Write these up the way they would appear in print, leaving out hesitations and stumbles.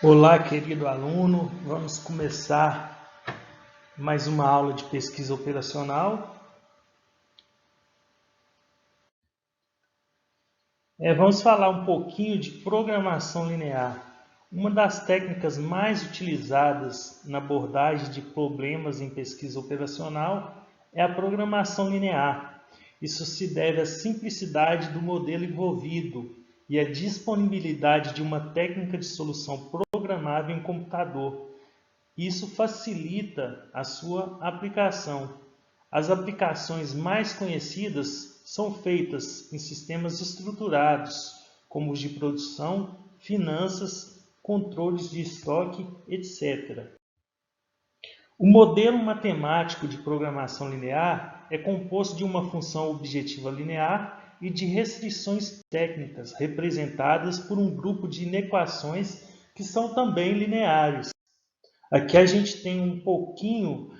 Olá, querido aluno, vamos começar mais uma aula de pesquisa operacional. Vamos falar um pouquinho de programação linear. Uma das técnicas mais utilizadas na abordagem de problemas em pesquisa operacional é a programação linear. Isso se deve à simplicidade do modelo envolvido e à disponibilidade de uma técnica de solução programável em computador. Isso facilita a sua aplicação. As aplicações mais conhecidas são feitas em sistemas estruturados, como os de produção, finanças, controles de estoque, etc. O modelo matemático de programação linear é composto de uma função objetiva linear e de restrições técnicas representadas por um grupo de inequações que são também lineares. Aqui a gente tem um pouquinho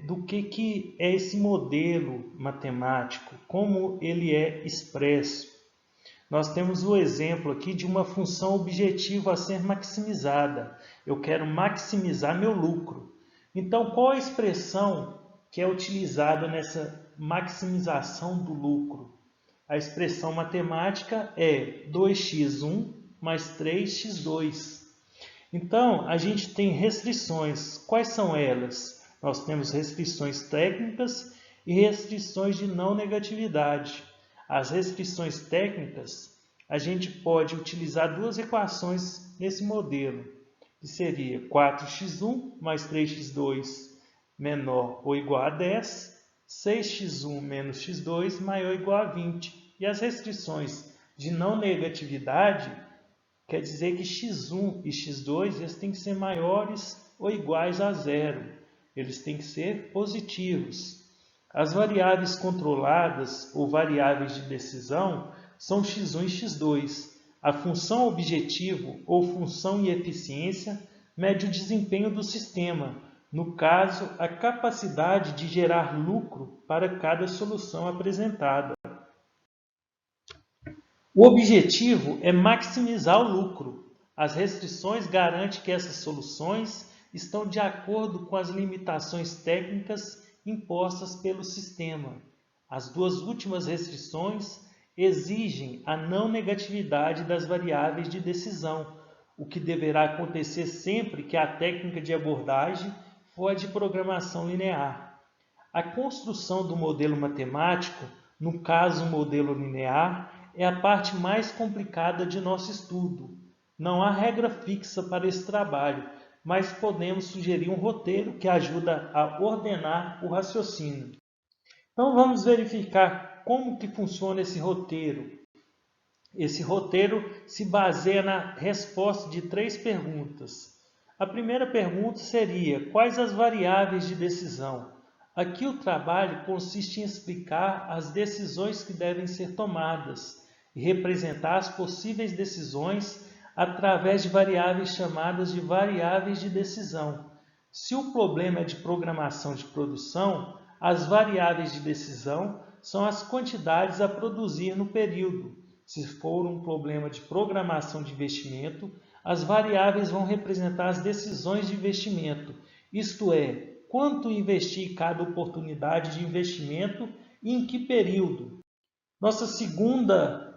do que é esse modelo matemático, como ele é expresso. Nós temos o exemplo aqui de uma função objetiva a ser maximizada. Eu quero maximizar meu lucro. Então, qual a expressão que é utilizada nessa maximização do lucro? A expressão matemática é 2x1 mais 3x2. Então, a gente tem restrições. Quais são elas? Nós temos restrições técnicas e restrições de não negatividade. As restrições técnicas, a gente pode utilizar duas equações nesse modelo, que seria 4x1 mais 3x2 menor ou igual a 10, 6x1 menos x2 maior ou igual a 20. E as restrições de não negatividade quer dizer que x1 e x2 eles têm que ser maiores ou iguais a zero. Eles têm que ser positivos. As variáveis controladas ou variáveis de decisão são x1 e x2. A função objetivo ou função e eficiência mede o desempenho do sistema. No caso, a capacidade de gerar lucro para cada solução apresentada. O objetivo é maximizar o lucro. As restrições garantem que essas soluções estão de acordo com as limitações técnicas impostas pelo sistema. As duas últimas restrições exigem a não negatividade das variáveis de decisão, o que deverá acontecer sempre que a técnica de abordagem for a de programação linear. A construção do modelo matemático, no caso o modelo linear, é a parte mais complicada de nosso estudo. Não há regra fixa para esse trabalho, mas podemos sugerir um roteiro que ajuda a ordenar o raciocínio. Então vamos verificar como que funciona esse roteiro. Esse roteiro se baseia na resposta de 3 perguntas. A primeira pergunta seria: quais as variáveis de decisão? Aqui o trabalho consiste em explicar as decisões que devem ser tomadas e representar as possíveis decisões através de variáveis chamadas de variáveis de decisão. Se o problema é de programação de produção, as variáveis de decisão são as quantidades a produzir no período. Se for um problema de programação de investimento, as variáveis vão representar as decisões de investimento, isto é, quanto investir em cada oportunidade de investimento e em que período. Nossa segunda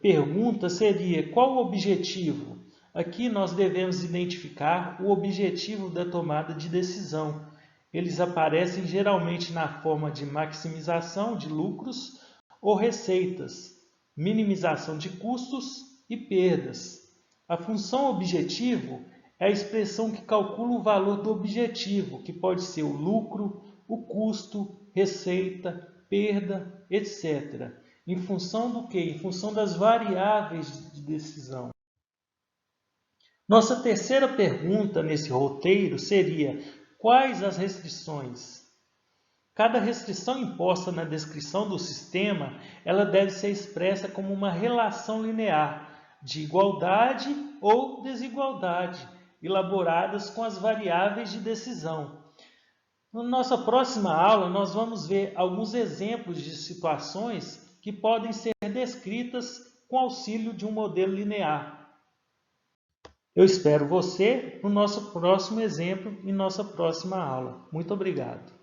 pergunta seria: qual o objetivo? Aqui nós devemos identificar o objetivo da tomada de decisão. Eles aparecem geralmente na forma de maximização de lucros ou receitas, minimização de custos e perdas. A função objetivo é a expressão que calcula o valor do objetivo, que pode ser o lucro, o custo, receita, perda, etc. Em função do quê? Em função das variáveis de decisão. Nossa terceira pergunta nesse roteiro seria: quais as restrições? Cada restrição imposta na descrição do sistema, ela deve ser expressa como uma relação linear de igualdade ou desigualdade, elaboradas com as variáveis de decisão. Na nossa próxima aula, nós vamos ver alguns exemplos de situações que podem ser descritas com auxílio de um modelo linear. Eu espero você no nosso próximo exemplo e nossa próxima aula. Muito obrigado.